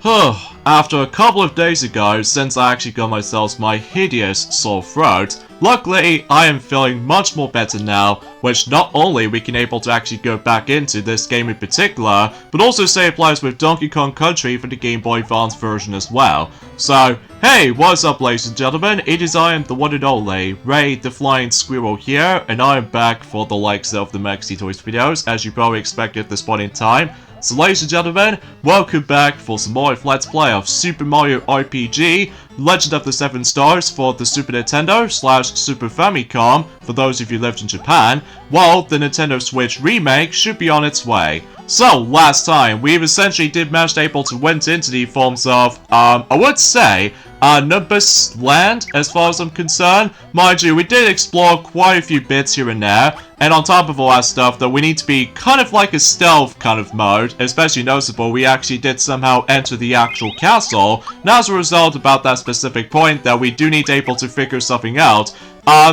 After a couple of days ago, since I actually got myself my hideous sore throat, luckily I am feeling much more better now, which not only we can able to actually go back into this game in particular, but also say applies with Donkey Kong Country for the Game Boy Advance version as well. So, hey, what's up ladies and gentlemen, it is I am the one and only, Ray the Flying Squirrel here, and I am back for the likes of the Maxi Toys videos, as you probably expected at this point in time. So ladies and gentlemen, welcome back for some more Let's Play of Super Mario RPG Legend of the Seven Stars for the Super Nintendo / Super Famicom for those of you who lived in Japan, while the Nintendo Switch remake should be on its way. So last time, we essentially did manage to went into the forms of, I would say, Nimbus Land, as far as I'm concerned. Mind you, we did explore quite a few bits here and there, and on top of all that stuff, though, we need to be kind of like a stealth kind of mode. Especially noticeable, we actually did somehow enter the actual castle, and as a result, about that specific point, that we do need to figure something out.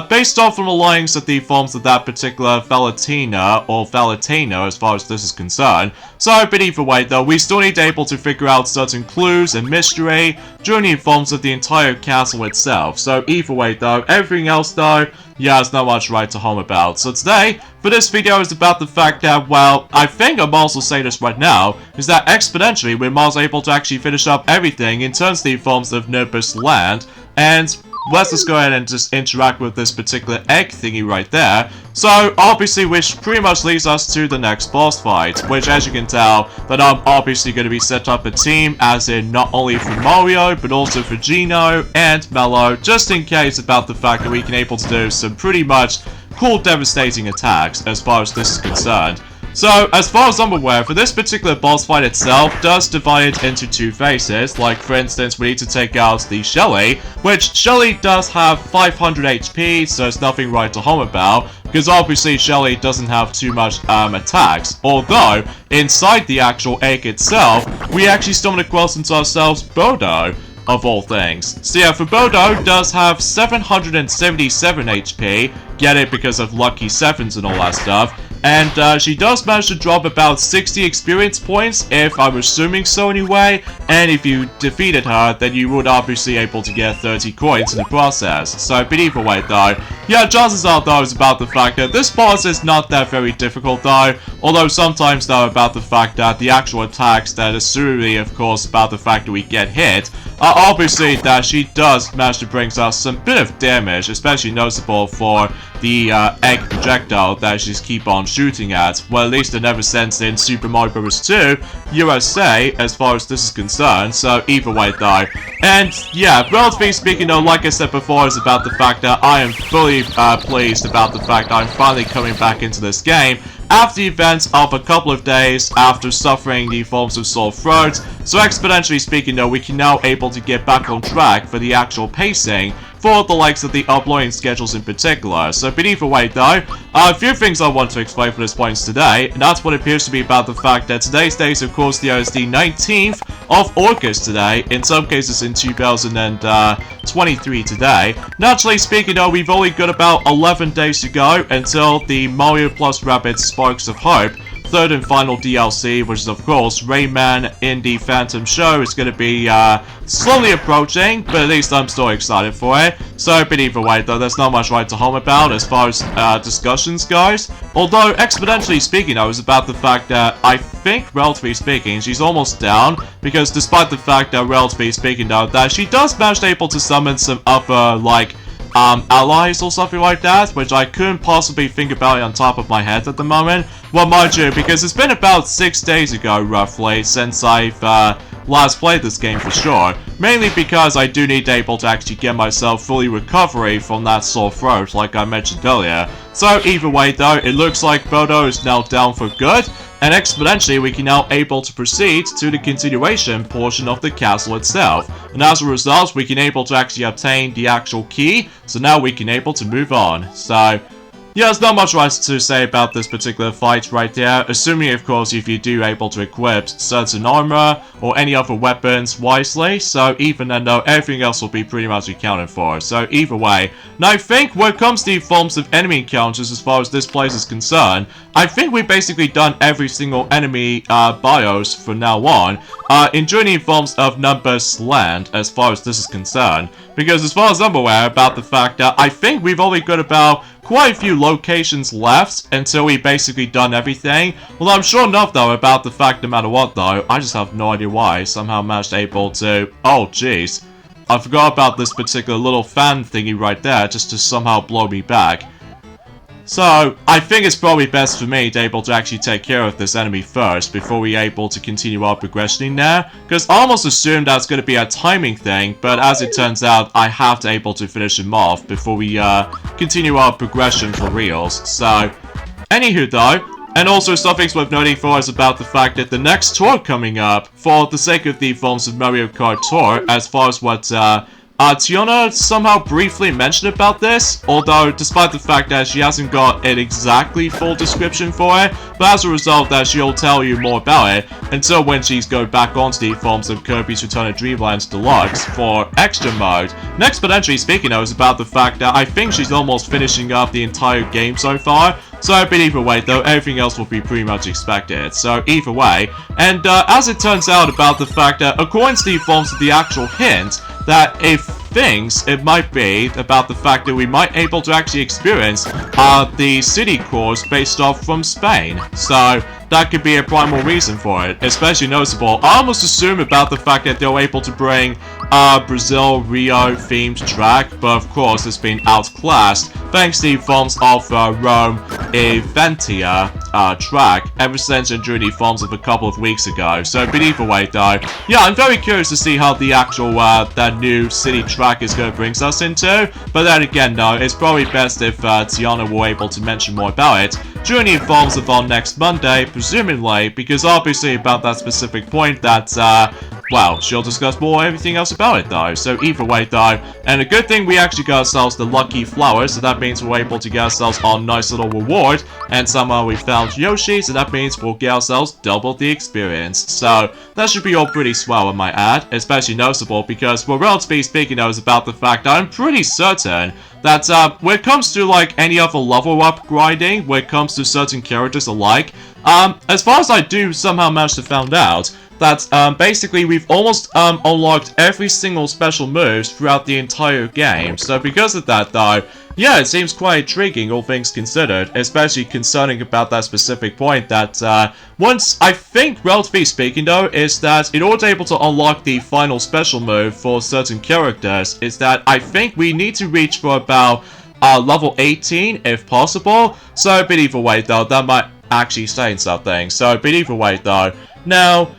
Based off from the lines of the forms of that particular Valentina, or Valentina as far as this is concerned. So, but either way though, we still need to figure out certain clues and mystery during the forms of the entire castle itself. So either way though, everything else though, yeah, there's not much right to home about. So today, for this video is about the fact that, well, I think I'm also saying this right now, is that exponentially we're also able to actually finish up everything in terms of the forms of Nimbus Land, and let's just go ahead and just interact with this particular egg thingy right there. So, obviously, which pretty much leads us to the next boss fight, which, as you can tell, that I'm obviously going to be set up a team, as in not only for Mario, but also for Gino and Mello, just in case about the fact that we can able to do some pretty much cool, devastating attacks, as far as this is concerned. So, as far as I'm aware, for this particular boss fight itself, does divide it into two phases. Like, for instance, we need to take out the Shelly, which Shelly does have 500 HP, so it's nothing right to home about, because obviously Shelly doesn't have too much attacks. Although, inside the actual egg itself, we actually stumbled across into ourselves Bodo, of all things. So yeah, for Bodo does have 777 HP, get it because of lucky sevens and all that stuff. And she does manage to drop about 60 experience points, if I'm assuming so anyway, and if you defeated her, then you would obviously able to get 30 coins in the process. So, but either way though, yeah, chances are though is about the fact that this boss is not that very difficult though, although sometimes though about the fact that the actual attacks that is solely of course about the fact that we get hit, obviously that she does manage to bring us some bit of damage, especially noticeable for the egg projectile that she's keep on shooting at. Well, at least in ever since in Super Mario Bros. 2 USA, as far as this is concerned. So either way though, and yeah, relatively speaking though, like I said before, is about the fact that I am fully pleased about the fact that I'm finally coming back into this game after the events of a couple of days after suffering the forms of sore throat. So exponentially speaking though, we can now able to get back on track for the actual pacing for the likes of the uploading schedules in particular. So, but either way though, a few things I want to explain for this point today, and that's what appears to be about the fact that today's date, of course, is the 19th of August today, in some cases in 2023 today. Naturally speaking though, we've only got about 11 days to go until the Mario plus Rabbids Sparks of Hope third and final DLC, which is of course Rayman in the Phantom Show, is going to be slowly approaching, but at least I'm still excited for it. So, but either way though, there's not much right to home about as far as discussions goes. Although, exponentially speaking, I was about the fact that I think, relatively speaking, she's almost down, because despite the fact that, relatively speaking though, that she does manage to summon some other, like, allies or something like that, which I couldn't possibly think about it on top of my head at the moment. Well, mind you, because it's been about 6 days ago, roughly, since I've last played this game for sure. Mainly because I do need to actually get myself fully recovery from that sore throat, like I mentioned earlier. So either way though, it looks like Bodo is now down for good, and exponentially we can now able to proceed to the continuation portion of the castle itself. And as a result, we can able to actually obtain the actual key, so now we can able to move on. So, yeah, there's not much right to say about this particular fight right there, assuming of course if you do able to equip certain armor or any other weapons wisely, so even then though, everything else will be pretty much accounted for, so either way. Now I think when it comes to the forms of enemy encounters as far as this place is concerned, I think we've basically done every single enemy bios from now on, including forms of Nimbus Land as far as this is concerned, because as far as I'm aware about the fact that I think we've only got about quite a few locations left until we've basically done everything. Well, I'm sure enough though about the fact no matter what though, I just have no idea why I somehow managed able to, oh jeez, I forgot about this particular little fan thingy right there just to somehow blow me back. So, I think it's probably best for me to able to actually take care of this enemy first before we able to continue our progression in there, because I almost assumed that's going to be a timing thing, but as it turns out, I have to able to finish him off before we continue our progression for reals. So, anywho though, and also something's worth noting for us about the fact that the next tour coming up, for the sake of the forms of Mario Kart Tour, as far as what Tiana somehow briefly mentioned about this, although despite the fact that she hasn't got an exactly full description for it, but as a result that she'll tell you more about it until when she's going back onto the forms of Kirby's Return of Dreamlands Deluxe for extra mode. Next potentially speaking though is about the fact that I think she's almost finishing up the entire game so far, so but either way though, everything else will be pretty much expected, so either way. And as it turns out about the fact that according to the forms of the actual hint, that if things, it might be about the fact that we might able to actually experience the city course based off from Spain. So that could be a primal reason for it, especially noticeable. I almost assume about the fact that they're able to bring Brazil Rio themed track, but of course it's been outclassed thanks to the forms of Rome Eventia track ever since during the forms of a couple of weeks ago. So but either way though, yeah, I'm very curious to see how the actual that new city track is going to bring us into, but then again though, it's probably best if Tiana were able to mention more about it during the forms of on next Monday, presumably, because obviously about that specific point that well, she'll discuss more everything else about it though, so either way though, and a good thing we actually got ourselves the lucky flower, so that means we're able to get ourselves our nice little reward, and somehow we found Yoshi, so that means we'll get ourselves double the experience, so that should be all pretty swell I might add, especially noticeable because, well, relatively speaking though, is about the fact that I'm pretty certain that when it comes to like any other level up grinding, when it comes to certain characters alike, as far as I do somehow manage to find out, that basically we've almost unlocked every single special moves throughout the entire game. So because of that though, yeah, it seems quite intriguing all things considered, especially concerning about that specific point that once, I think relatively speaking though, is that in order to able to unlock the final special move for certain characters, is that I think we need to reach for about level 18 if possible. So but either way though, that might actually say something. So but either way though, now,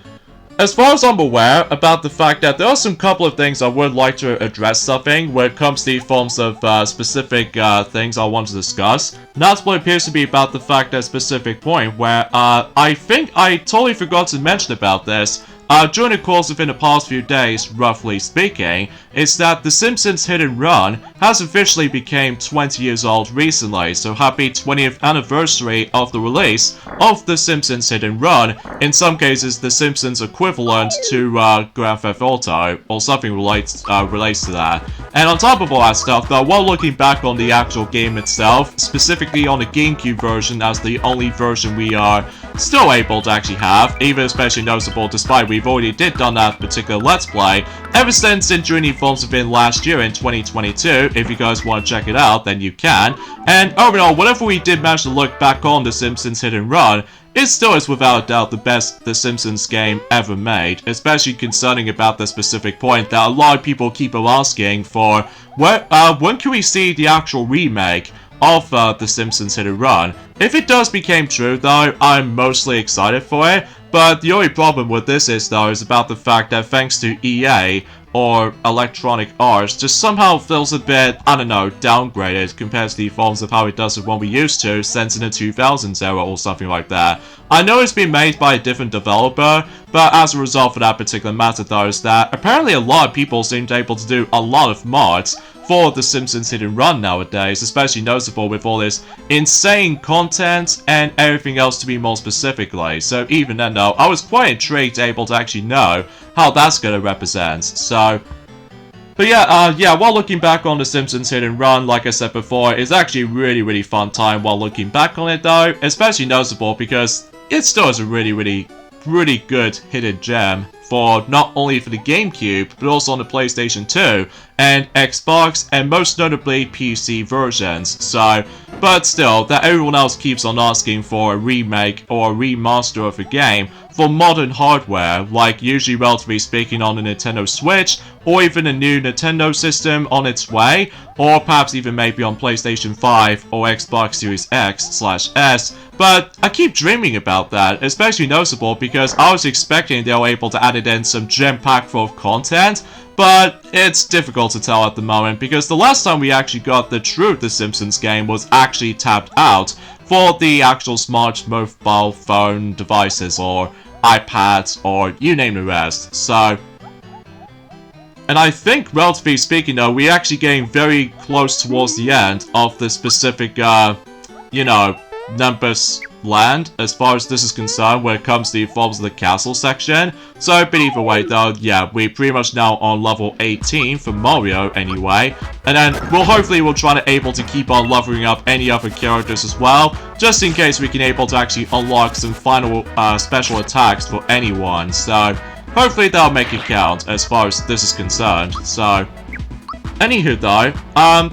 as far as I'm aware about the fact that there are some couple of things I would like to address something when it comes to the forms of specific things I want to discuss. And that's what appears to be about the fact that specific point where I think I totally forgot to mention about this during the course within the past few days, roughly speaking, is that The Simpsons Hit and Run has officially became 20 years old recently, so happy 20th anniversary of the release of The Simpsons Hit and Run, in some cases The Simpsons equivalent to Grand Theft Auto, or something relates to that. And on top of all that stuff though, while looking back on the actual game itself, specifically on the GameCube version as the only version we are still able to actually have, even especially noticeable despite we've already done that particular Let's Play ever since during the forms of been last year in 2022. If you guys want to check it out, then you can. And overall, whenever we did manage to look back on The Simpsons Hit and Run, it still is without a doubt the best The Simpsons game ever made, especially concerning about the specific point that a lot of people keep asking for, when can we see the actual remake of The Simpsons Hit and Run? If it does become true though, I'm mostly excited for it, but the only problem with this is though is about the fact that thanks to EA, or Electronic Arts just somehow feels a bit, I don't know, downgraded compared to the forms of how it does it when we used to since in the 2000s era or something like that. I know it's been made by a different developer, but as a result for that particular matter though is that apparently a lot of people seem to be able to do a lot of mods for The Simpsons Hit and Run nowadays, especially noticeable with all this insane content and everything else to be more specifically. So even then though, I was quite intrigued able to actually know how that's going to represent. So, but yeah, while looking back on The Simpsons Hit and Run, like I said before, it's actually a really fun time while looking back on it though, especially noticeable because it still is a really good hidden gem for not only for the GameCube, but also on the PlayStation 2 and Xbox, and most notably PC versions. So, but still, that everyone else keeps on asking for a remake or a remaster of a game for modern hardware, like usually relatively speaking on the Nintendo Switch, or even a new Nintendo system on its way, or perhaps even maybe on PlayStation 5 or Xbox Series X/S, but I keep dreaming about that, especially noticeable because I was expecting they were able to add it in some gem-packed full of content, but it's difficult to tell at the moment because the last time we actually got the true The Simpsons game was actually tapped out for the actual smart mobile phone devices or iPads or you name the rest. So, and I think relatively speaking though, we're actually getting very close towards the end of the specific, you know, Nimbus Land as far as this is concerned when it comes to the forms of the castle section. So, but either way though, yeah, we're pretty much now on level 18 for Mario anyway. And then we'll try to able to keep on leveling up any other characters as well, just in case we can able to actually unlock some final special attacks for anyone. So, hopefully that'll make it count as far as this is concerned. So, anywho though,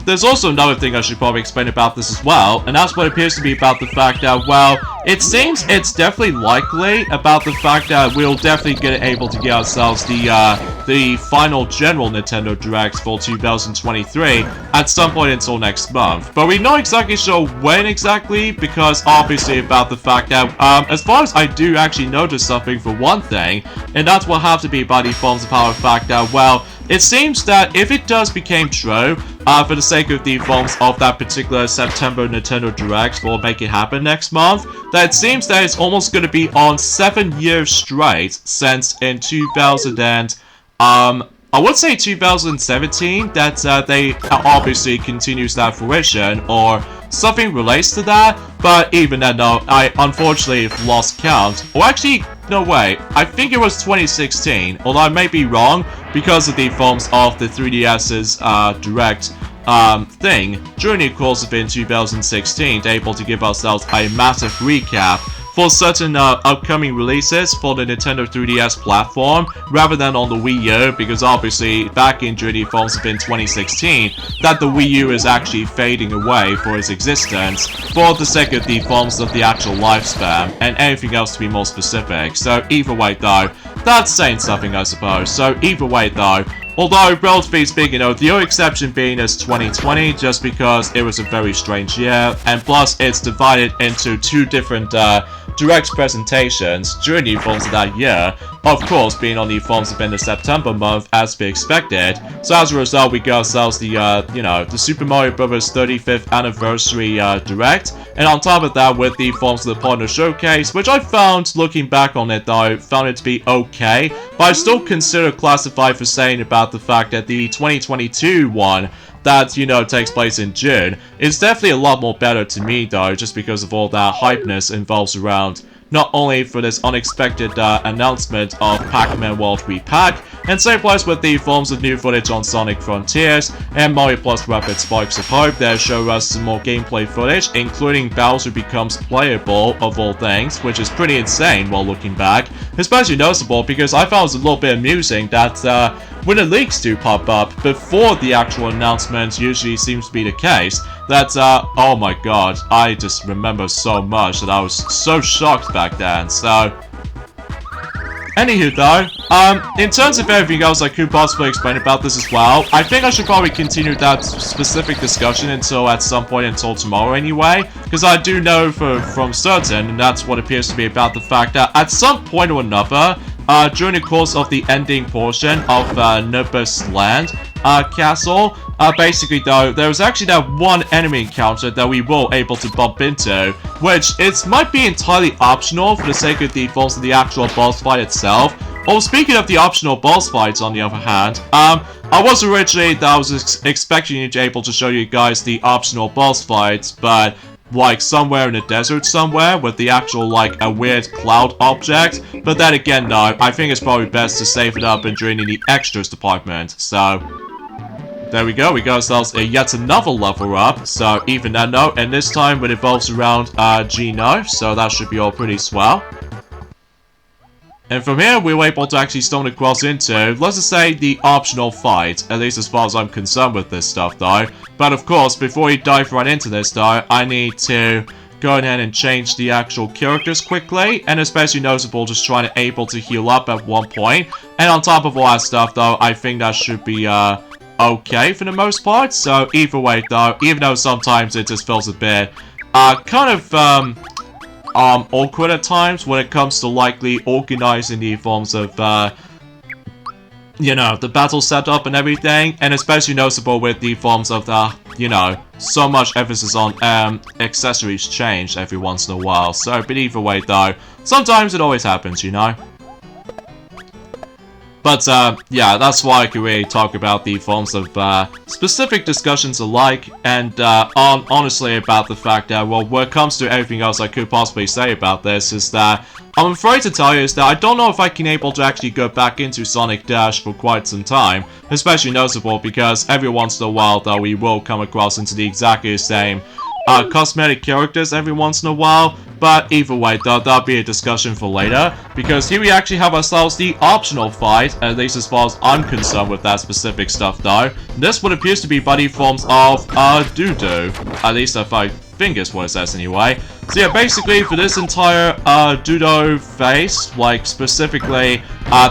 there's also another thing I should probably explain about this as well, and that's what appears to be about the fact that, well, it seems it's definitely likely about the fact that we'll definitely get able to get ourselves the final general Nintendo Direct for 2023 at some point until next month. But we're not exactly sure when exactly, because obviously about the fact that, as far as I do actually notice something for one thing, and that will have to be by the forms of power fact that, well, it seems that if it does become true, for the sake of the forms of that particular September Nintendo Direct will make it happen next month, that it seems that it's almost going to be on 7 years straight since in 2000 and, I would say 2017, that they obviously continues that fruition, or something relates to that, but even then, no, I unfortunately have lost count. Or actually, no way, I think it was 2016, although I may be wrong, because of the forms of the 3DS's Direct thing, during the course of in 2016, able to give ourselves a massive recap for certain upcoming releases for the Nintendo 3DS platform, rather than on the Wii U, because obviously back in during the forms of in 2016, that the Wii U is actually fading away for its existence, for the sake of the forms of the actual lifespan, and anything else to be more specific. So either way though, that's saying something I suppose. So either way though, although, relatively speaking, you know, the only exception being is 2020, just because it was a very strange year, and plus it's divided into two different direct presentations during the forms of that year, of course being on the forms of in the September month as we expected. So as a result, we got ourselves the, you know, the Super Mario Bros. 35th Anniversary Direct, and on top of that with the forms of the Partner Showcase, which I found, looking back on it though, found it to be okay, but I still consider classified for saying about the fact that the 2022 one that, you know, takes place in June is definitely a lot more better to me though, just because of all that hypeness involves around not only for this unexpected announcement of Pac-Man World Repack, and same place with the forms of new footage on Sonic Frontiers and Mario Plus Rapid Sparks of Hope that show us some more gameplay footage, including Bowser becomes playable of all things, which is pretty insane while looking back, especially noticeable because I found it was a little bit amusing that when the leaks do pop up before the actual announcement usually seems to be the case, that, oh my god, I just remember so much that I was so shocked back then. So, anywho though, in terms of everything else I could possibly explain about this as well, I think I should probably continue that specific discussion until at some point until tomorrow anyway, because I do know from certain, and that's what appears to be about the fact that at some point or another, during the course of the ending portion of Nimbus Land castle. Basically though, there was actually that one enemy encounter that we were able to bump into, which might be entirely optional for the sake of the forms of the actual boss fight itself. Well, speaking of the optional boss fights, on the other hand, I was originally expecting to be able to show you guys the optional boss fights, but like somewhere in the desert somewhere with the actual like a weird cloud object. But then again though, I think it's probably best to save it up and join in the extras department. So there we go, we got ourselves yet another level up. So even that note, and this time it involves around Gino, so that should be all pretty swell. And from here, we were able to actually stumble across into, let's just say, the optional fight. At least as far as I'm concerned with this stuff, though. But of course, before we dive right into this, though, I need to go ahead and change the actual characters quickly. And especially noticeable, just trying to able to heal up at one point. And on top of all that stuff, though, I think that should be, okay for the most part. So either way, though, even though sometimes it just feels a bit, kind of, awkward at times when it comes to likely organizing the forms of, you know, the battle setup and everything, and especially noticeable with the forms of the, you know, so much emphasis on, accessories change every once in a while. So, but either way though, sometimes it always happens, you know? But, yeah, that's why I can really talk about the forms of, specific discussions alike, and, honestly about the fact that, well, when it comes to everything else I could possibly say about this is that, I'm afraid to tell you is that I don't know if I can able to actually go back into Sonic Dash for quite some time, especially noticeable because every once in a while, though, we will come across into the exactly same, cosmetic characters every once in a while. But either way, that'll be a discussion for later, because here we actually have ourselves the optional fight, at least as far as I'm concerned with that specific stuff though. This what appears to be buddy forms of Doodoo, at least if I think is what it says anyway. So yeah, basically for this entire Doodoo phase, like specifically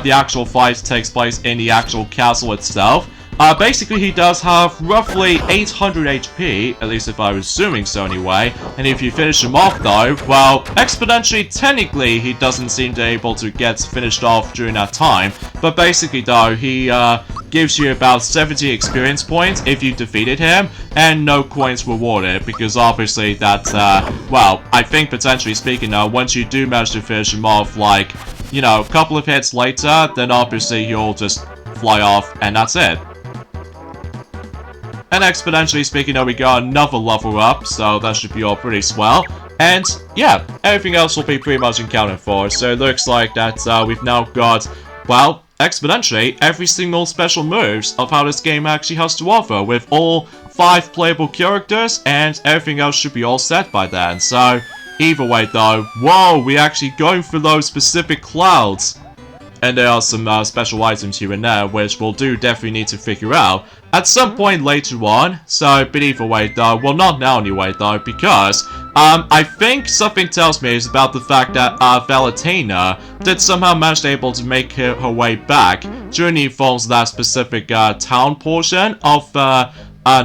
the actual fight takes place in the actual castle itself. Basically, he does have roughly 800 HP, at least if I was assuming so anyway, and if you finish him off though, well, exponentially, technically, he doesn't seem to be able to get finished off during that time, but basically though, he gives you about 70 experience points if you defeated him, and no coins rewarded, because obviously that, well, I think potentially speaking though, once you do manage to finish him off, like, you know, a couple of hits later, then obviously he'll just fly off, and that's it. And exponentially speaking, though, we got another level up, so that should be all pretty swell. And yeah, everything else will be pretty much accounted for. So it looks like that we've now got, well, exponentially every single special moves of how this game actually has to offer, with all 5 playable characters, and everything else should be all set by then. So either way, though, whoa, we're actually going for those specific clouds. And there are some special items here and there, which we'll definitely need to figure out at some point later on. So, but either way though, well not now anyway though, because I think something tells me is about the fact that Valentina did somehow manage to able to make her way back during the forms of that specific town portion of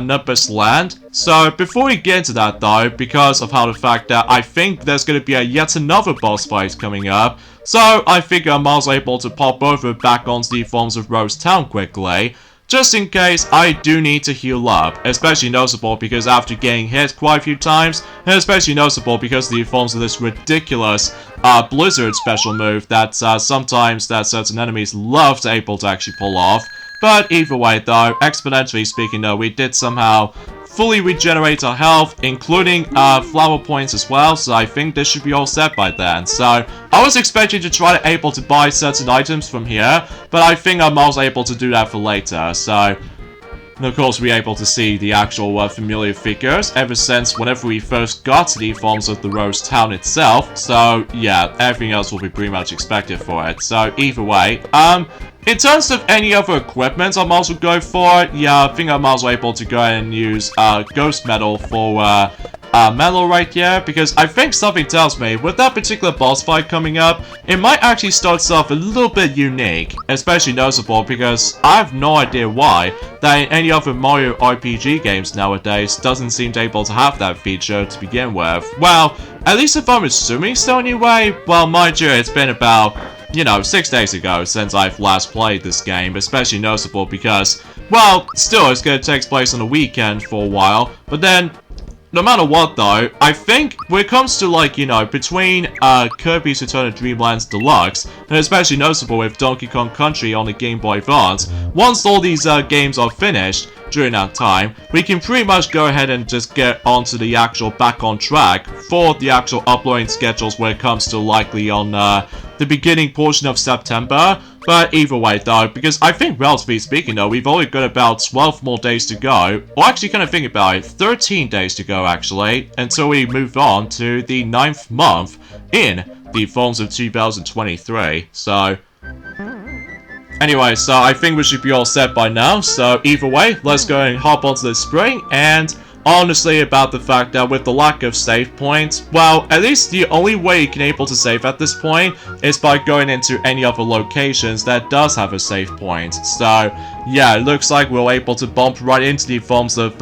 Nimbus Land. So before we get into that though, because of how the fact that I think there's going to be yet another boss fight coming up, so I figure I'm also able to pop over back onto the forms of Rose Town quickly, just in case I do need to heal up, especially noticeable because after getting hit quite a few times, and especially noticeable because of the forms of this ridiculous Blizzard special move that sometimes that certain enemies love to able to actually pull off. But either way though, exponentially speaking though, we did somehow fully regenerate our health, including flower points as well, so I think this should be all set by then. So I was expecting to try to able to buy certain items from here, but I think I'm also able to do that for later. So, and of course we're able to see the actual familiar figures ever since whenever we first got to the forms of the Rose Town itself. So yeah, everything else will be pretty much expected for it. So either way, in terms of any other equipment I'm also going for, yeah, I think I'm also able to go ahead and use Ghost Metal for metal right here, because I think something tells me with that particular boss fight coming up, it might actually start off a little bit unique, especially noticeable because I have no idea why that in any other Mario RPG games nowadays doesn't seem to be able to have that feature to begin with. Well, at least if I'm assuming so anyway. Well, mind you, it's been about you know, 6 days ago since I've last played this game, especially noticeable because, well, still it's gonna take place on a weekend for a while, but then, no matter what though, I think when it comes to like, you know, between Kirby's Return of Dreamlands Deluxe, and especially noticeable with Donkey Kong Country on the Game Boy Advance, once all these games are finished during that time, we can pretty much go ahead and just get onto the actual back on track for the actual uploading schedules when it comes to likely on the beginning portion of September. But either way though, because I think relatively speaking though, we've only got about 12 more days to go, or actually kind of think about it, 13 days to go actually, until we move on to the 9th month in the forms of 2023, so... Anyway, so I think we should be all set by now, so either way, let's go and hop onto the spring, and honestly about the fact that with the lack of save points, well, at least the only way you can able to save at this point is by going into any other locations that does have a save point. So, yeah, it looks like we're able to bump right into the forms of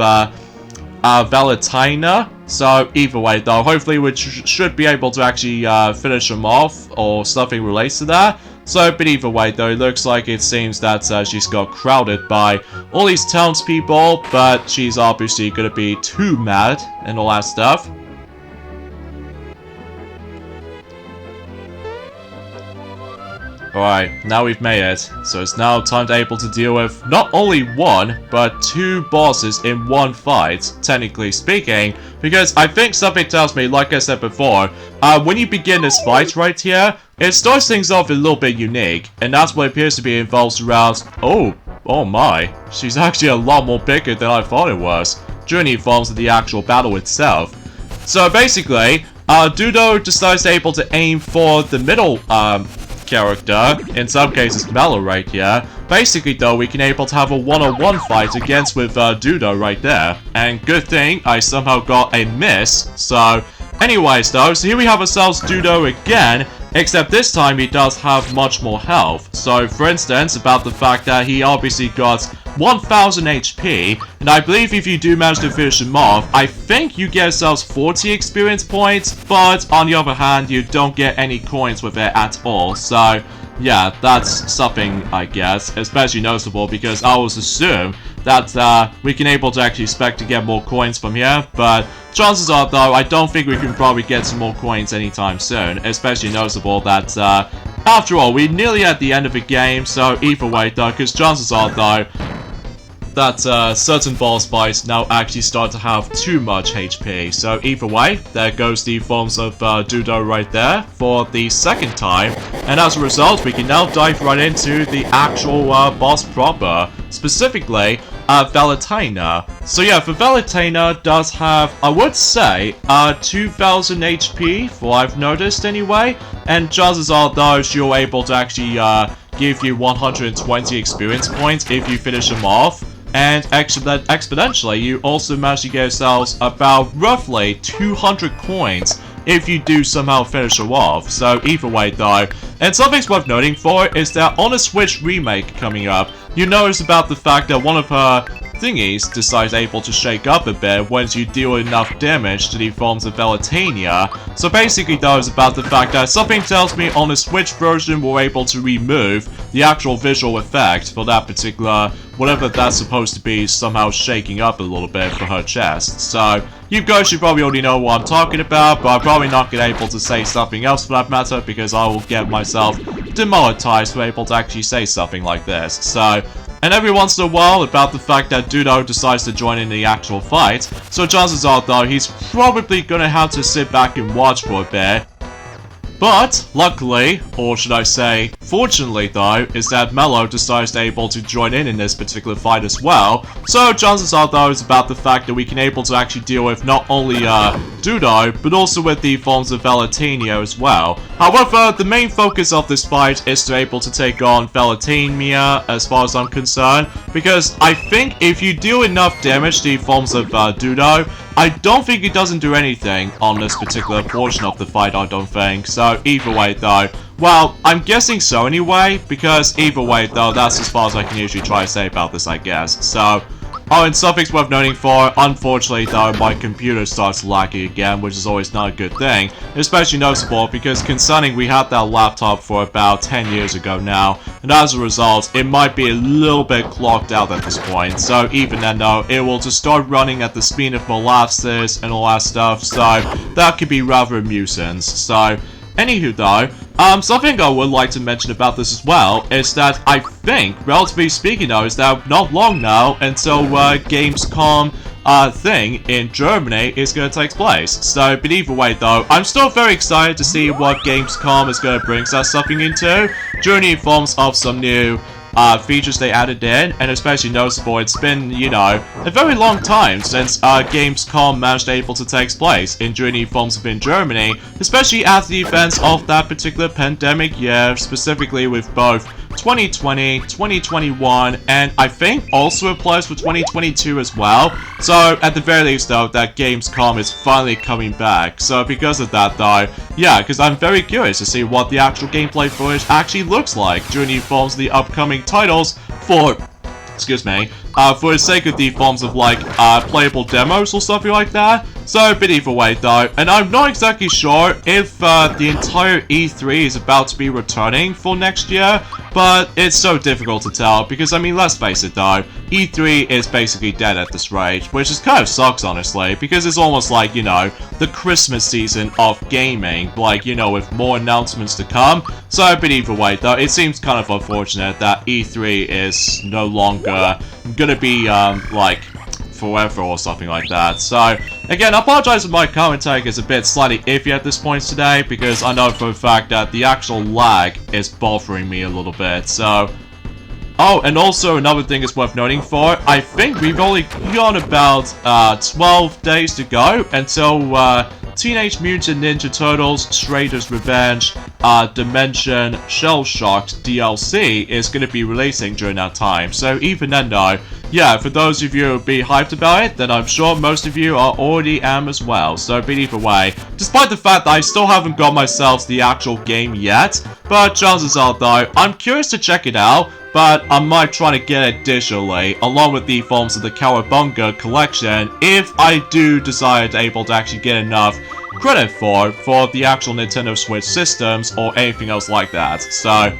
Valentina. So either way though, hopefully we should be able to actually finish them off or something relates to that. So, but either way though, it looks like it seems that she's got crowded by all these townspeople, but she's obviously gonna be too mad and all that stuff. Alright, now we've made it, so it's now time to able to deal with not only one, but two bosses in one fight, technically speaking, because I think something tells me, like I said before, when you begin this fight right here, it starts things off a little bit unique, and that's what appears to be involved around, oh my, she's actually a lot more bigger than I thought it was, during the forms of the actual battle itself. So basically, Dudo decides able to aim for the middle, character, in some cases Mellow right here. Basically though, we can able to have a one-on-one fight against with Dudo right there. And good thing I somehow got a miss. So anyways though, so here we have ourselves Dudo again, except this time he does have much more health. So for instance, about the fact that he obviously got 1000 HP, and I believe if you do manage to finish him off, I think you get yourselves 40 experience points, but on the other hand, you don't get any coins with it at all. So yeah, that's something I guess, especially noticeable because I always assume that we can able to actually expect to get more coins from here, but chances are though, I don't think we can probably get some more coins anytime soon, especially noticeable that after all, we're nearly at the end of the game, so either way though, because chances are though, that certain boss fights now actually start to have too much HP. So either way, there goes the forms of Dudo right there for the second time. And as a result, we can now dive right into the actual boss proper. Specifically, Valentina. So yeah, for Valentina does have, I would say, 2000 HP, for I've noticed anyway. And chances are though, she'll able to actually give you 120 experience points if you finish them off. And exponentially, you also manage to get yourselves about roughly 200 coins if you do somehow finish her off. So either way though, and something's worth noting for is that on a Switch remake coming up, you notice about the fact that one of her thingies decides able to shake up a bit once you deal enough damage to the forms of Valentina. So basically though, it's about the fact that something tells me on the Switch version we're able to remove the actual visual effect for that particular, whatever that's supposed to be, somehow shaking up a little bit for her chest. So you guys should probably already know what I'm talking about, but I'm probably not going to be able to say something else for that matter because I will get myself demonetized for able to actually say something like this. So, and every once in a while about the fact that Dudo decides to join in the actual fight, so chances are though he's probably gonna have to sit back and watch for a bit. But, luckily, or should I say, fortunately though, is that Mello decides to able to join in this particular fight as well. So chances are though is about the fact that we can able to actually deal with not only Dudo, but also with the forms of Valentina as well. However, the main focus of this fight is to able to take on Valentina as far as I'm concerned, because I think if you deal enough damage to the forms of Dudo, I don't think it doesn't do anything on this particular portion of the fight, I don't think. So either way though, well, I'm guessing so anyway, because either way though, that's as far as I can usually try to say about this, I guess. So, Oh, and something's worth noting for, unfortunately though, my computer starts lagging again, which is always not a good thing. Especially noticeable because concerning we had that laptop for about 10 years ago now, and as a result, it might be a little bit clogged out at this point. So even then though, it will just start running at the speed of molasses and all that stuff, so that could be rather a nuisance. So, anywho though, something I would like to mention about this as well is that I think, relatively speaking though, is that not long now until Gamescom thing in Germany is going to take place. So, but either way though, I'm still very excited to see what Gamescom is going to bring us something into, during the forms of some new features they added in, and especially noticeable, it's been, you know, a very long time since Gamescom managed able to take place during the forms of in Germany, especially after the events of that particular pandemic year, specifically with both 2020, 2021, and I think also applies for 2022 as well. So at the very least though, that Gamescom is finally coming back. So because of that though, yeah, because I'm very curious to see what the actual gameplay footage actually looks like during the forms of the upcoming titles for, excuse me, for the sake of the forms of like playable demos or something like that. So, but either way though, and I'm not exactly sure if the entire E3 is about to be returning for next year, but it's so difficult to tell because, I mean, let's face it though, E3 is basically dead at this rate, which is kind of sucks honestly, because it's almost like, you know, the Christmas season of gaming, like, you know, with more announcements to come. So, but either way though, it seems kind of unfortunate that E3 is no longer gonna be, like, forever or something like that. So, again, I apologize if my commentary is a bit slightly iffy at this point today, because I know for a fact that the actual lag is bothering me a little bit, so... Oh, and also another thing is worth noting for, I think we've only got about 12 days to go until Teenage Mutant Ninja Turtles, Shredder's Revenge, Dimension Shell Shocked DLC is going to be releasing during that time. So even then though, yeah, for those of you who be hyped about it, then I'm sure most of you are already am as well. So but either way, despite the fact that I still haven't got myself the actual game yet, but chances are though, I'm curious to check it out, but I might try to get it digitally, along with the forms of the Cowabunga collection, if I do decide able to actually get enough credit for the actual Nintendo Switch systems or anything else like that. So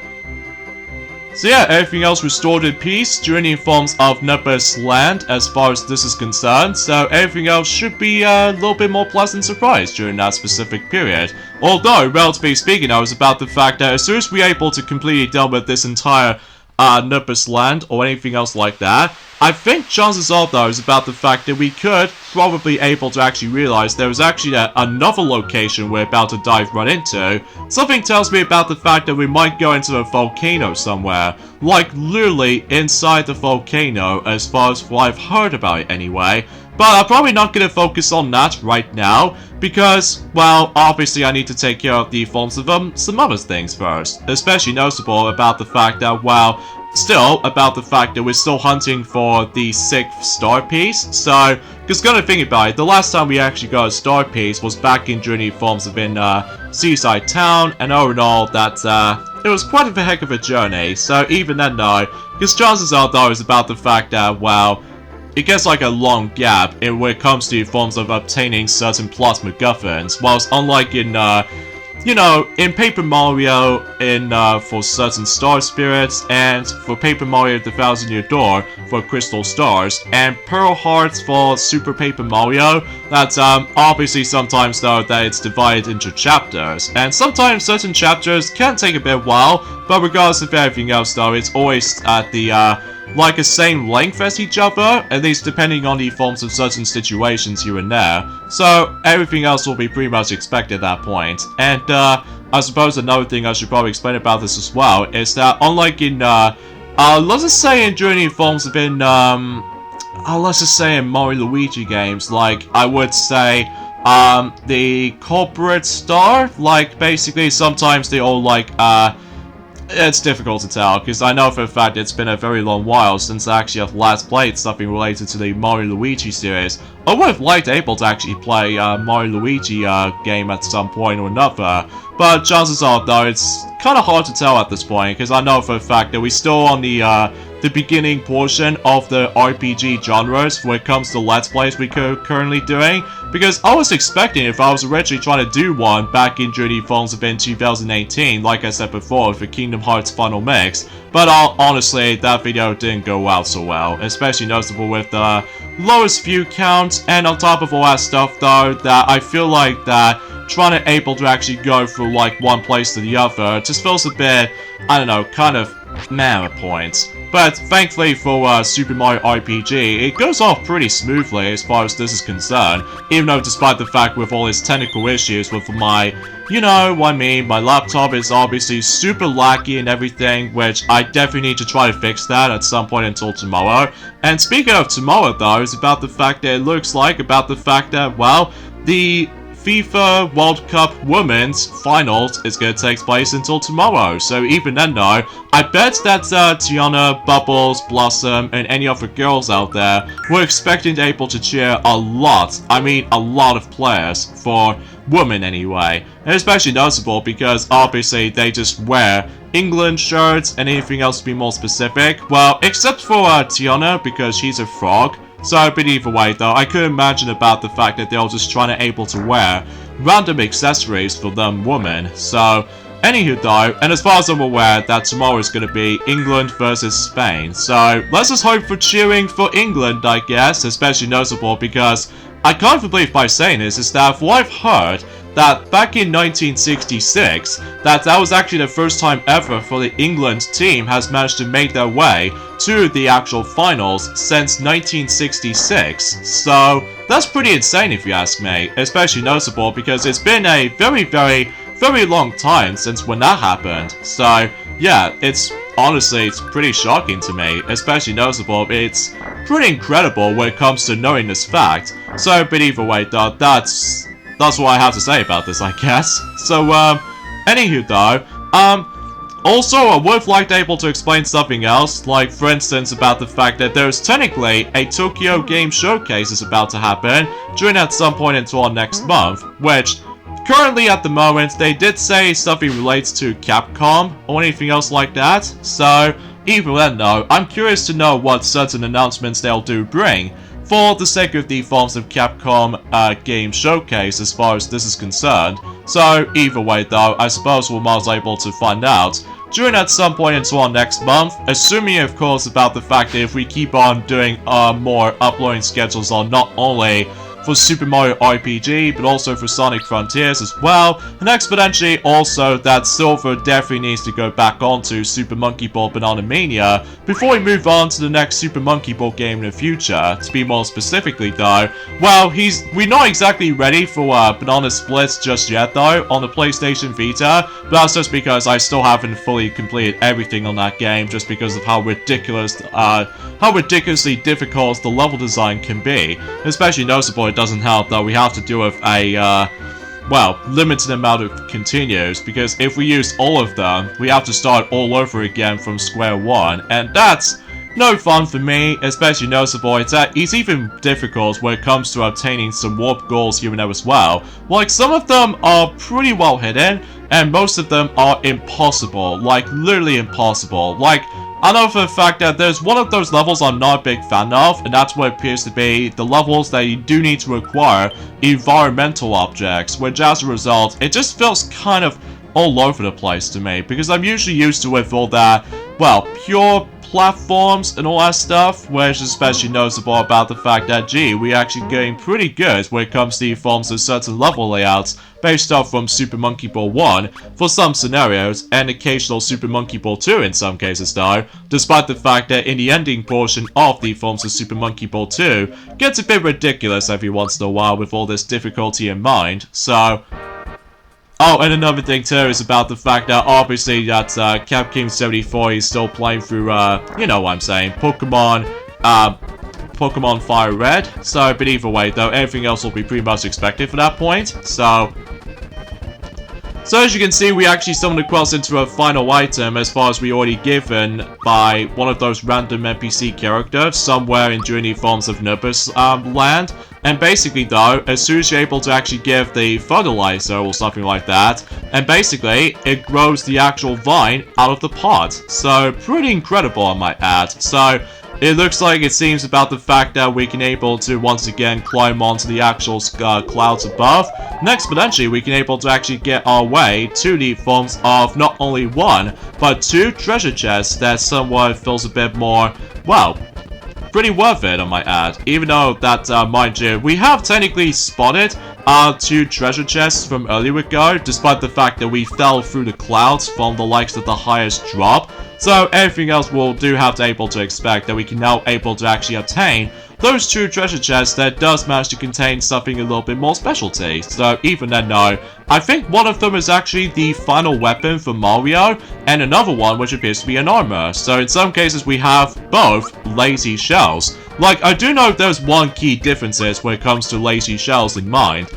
yeah, everything else restored in peace during the forms of Nimbus Land as far as this is concerned, so everything else should be a little bit more pleasant surprise during that specific period. Although, relatively speaking, I was about the fact that as soon as we're able to completely deal with this entire Nimbus Land or anything else like that, I think chances are though is about the fact that we could probably able to actually realize there was actually another location we're about to dive right into. Something tells me about the fact that we might go into a volcano somewhere, like literally inside the volcano as far as what I've heard about it anyway. But I'm probably not going to focus on that right now, because, well, obviously I need to take care of the forms of some other things first. Especially noticeable about the fact that, well, still about the fact that we're still hunting for the 6th star piece. So, because gonna think about it, the last time we actually got a star piece was back in Journey Forms of in Seaside Town, and all in all, that it was quite a heck of a journey. So even then though, because chances are though is about the fact that, well, it gets like a long gap in when it comes to forms of obtaining certain plot MacGuffins, whilst unlike in, you know, in Paper Mario, for certain Star Spirits, and for Paper Mario The Thousand Year Door for Crystal Stars, and Pearl Hearts for Super Paper Mario, that's obviously sometimes though that it's divided into chapters, and sometimes certain chapters can take a bit while, but regardless of everything else though, it's always at the, like the same length as each other, at least depending on the forms of certain situations here and there. So everything else will be pretty much expected at that point. And I suppose another thing I should probably explain about this as well is that unlike in let's just say in Journey forms of in let's just say in Mario Luigi games, like I would say the corporate star, like basically sometimes they all like it's difficult to tell, because I know for a fact it's been a very long while since I actually have last played something related to the Mario Luigi series. I would have liked able to actually play Mario Luigi game at some point or another, but chances are though it's kind of hard to tell at this point, because I know for a fact that we're still on the the beginning portion of the RPG genres when it comes to Let's Plays we're currently doing, because I was expecting if I was originally trying to do one back in Journey Phones in 2018, like I said before, for Kingdom Hearts Final Mix, but honestly, that video didn't go out so well, especially noticeable with the lowest view count, and on top of all that stuff though, that I feel like that trying to able to actually go from like one place to the other just feels a bit, I don't know, kind of meh at points. But thankfully for Super Mario RPG, it goes off pretty smoothly as far as this is concerned, even though despite the fact with all its technical issues with my, you know what I mean, my laptop is obviously super laggy and everything, which I definitely need to try to fix that at some point until tomorrow. And speaking of tomorrow though, it's about the fact that it looks like, well, the FIFA World Cup Women's Finals is going to take place until tomorrow. So even then though, I bet that Tiana, Bubbles, Blossom, and any other girls out there were expecting to be able to cheer a lot, I mean a lot of players for women anyway. And especially noticeable because obviously they just wear England shirts and anything else to be more specific. Well, except for Tiana because she's a frog. So, but either way though, I could imagine about the fact that they're just trying to able to wear random accessories for them women. So, anywho though, and as far as I'm aware, that tomorrow is going to be England versus Spain. So, let's just hope for cheering for England, I guess, especially noticeable because I can't believe by saying this is that what I've heard, that back in 1966, that was actually the first time ever for the England team has managed to make their way to the actual finals since 1966. So that's pretty insane if you ask me, especially noticeable because it's been a very long time since when that happened. So yeah, it's honestly, it's pretty shocking to me, especially noticeable. It's pretty incredible when it comes to knowing this fact. So, but either way though, that's what I have to say about this, I guess. So, anywho though, also I would like to able to explain something else, like for instance about the fact that there's technically a Tokyo Game Showcase is about to happen during at some point until our next month, which currently at the moment they did say something relates to Capcom or anything else like that. So, even then though, I'm curious to know what certain announcements they'll do bring for the sake of the Forms of Capcom game showcase as far as this is concerned. So either way though, I suppose we're most able to find out during at some point until our next month, assuming of course about the fact that if we keep on doing more uploading schedules on not only for Super Mario RPG, but also for Sonic Frontiers as well, and exponentially also that Silver definitely needs to go back onto Super Monkey Ball Banana Mania before we move on to the next Super Monkey Ball game in the future. To be more specifically though, well, we're not exactly ready for Banana Splits just yet though on the PlayStation Vita, but that's just because I still haven't fully completed everything on that game just because of how ridiculously difficult the level design can be. Especially noticeable, it doesn't help that we have to deal with a, well, limited amount of continues, because if we use all of them, we have to start all over again from square one, and that's no fun for me, especially noticeable. It's even difficult when it comes to obtaining some warp goals here and there as well. Like, some of them are pretty well hidden, and most of them are impossible, like, literally impossible. Like, I know for the fact that there's one of those levels I'm not a big fan of, and that's what appears to be the levels that you do need to acquire environmental objects, which as a result, it just feels kind of all over the place to me, because I'm usually used to with all that, well, pure platforms and all that stuff, which is especially noticeable about the fact that, gee, we're actually getting pretty good when it comes to the forms of certain level layouts based off from Super Monkey Ball 1 for some scenarios, and occasional Super Monkey Ball 2 in some cases though, despite the fact that in the ending portion of the forms of Super Monkey Ball 2 gets a bit ridiculous every once in a while with all this difficulty in mind. So, oh, and another thing too is about the fact that obviously that Capcom 74 is still playing through, you know what I'm saying, Pokemon Fire Red. So, but either way though, everything else will be pretty much expected for that point. So as you can see, we actually stumbled across into a final item as far as we already given by one of those random NPC characters somewhere in Journey Forms of Nimbus Land. and basically though, as soon as you're able to actually give the fertilizer or something like that, and basically it grows the actual vine out of the pot. So pretty incredible, I might add. So it looks like it seems about the fact that we can able to once again climb onto the actual clouds above. Next, potentially we can able to actually get our way to the forms of not only one, but two treasure chests that somewhat feels a bit more, well, pretty worth it, I might add. Even though that, mind you, we have technically spotted two treasure chests from earlier ago, despite the fact that we fell through the clouds from the likes of the highest drop. So everything else we'll do have to able to expect that we can now able to actually obtain those two treasure chests that does manage to contain something a little bit more specialty. So even then, no, I think one of them is actually the final weapon for Mario, and another one which appears to be an armor. So in some cases we have both lazy shells. Like, I do know there's one key differences when it comes to lazy shells in mind.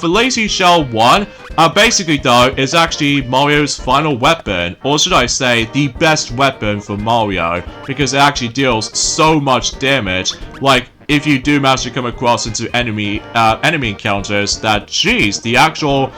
For Lazy Shell 1, basically though, is actually Mario's final weapon, or should I say, the best weapon for Mario, because it actually deals so much damage. Like, if you do manage to come across into enemy encounters, that geez, the actual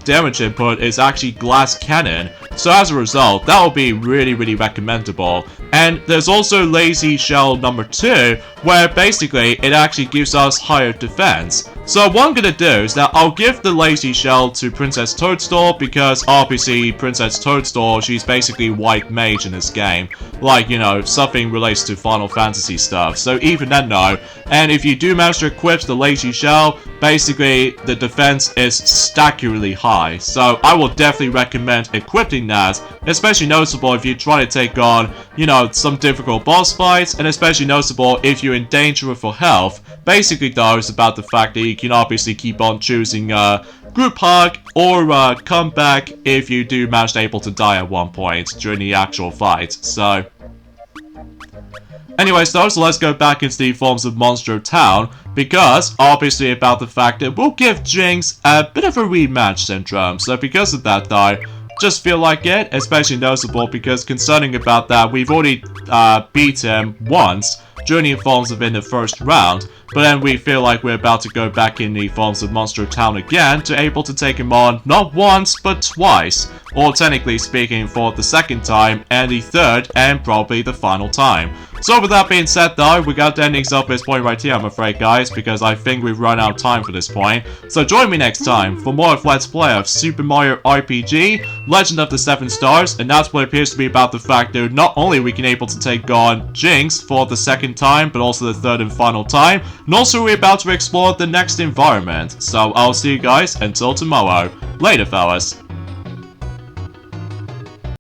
damage input is actually glass cannon. So as a result, that will be really, really recommendable. And there's also Lazy Shell number 2, where basically it actually gives us higher defense. So what I'm gonna do is that I'll give the Lazy Shell to Princess Toadstool, because obviously Princess Toadstool, she's basically white mage in this game. Like, you know, something relates to Final Fantasy stuff. So even then, no. And if you do manage to equip the Lazy Shell, basically the defense is staggeringly high. So I will definitely recommend equipping that, especially noticeable if you try to take on, you know, some difficult boss fights, and especially noticeable if you're in danger for health. Basically though, it's about the fact that you can obviously keep on choosing group hug or comeback if you do manage to able to die at one point during the actual fight. So anyways though, so let's go back into the forms of Monster Town, because obviously about the fact that we'll give Jinx a bit of a rematch syndrome. So because of that though, just feel like it, especially noticeable because concerning about that, we've already beat him once during the forms of in the first round, but then we feel like we're about to go back in the forms of Monster Town again to able to take him on not once but twice, or technically speaking for the second time and the third and probably the final time. So with that being said though, we got the endings up this point right here, I'm afraid guys, because I think we've run out of time for this point. So join me next time for more of Let's Play of Super Mario RPG Legend of the 7 Stars, and that's what appears to be about the fact that not only we can able to take on Jinx for the second time, but also the third and final time, and also we're about to explore the next environment. So I'll see you guys until tomorrow. Later fellas.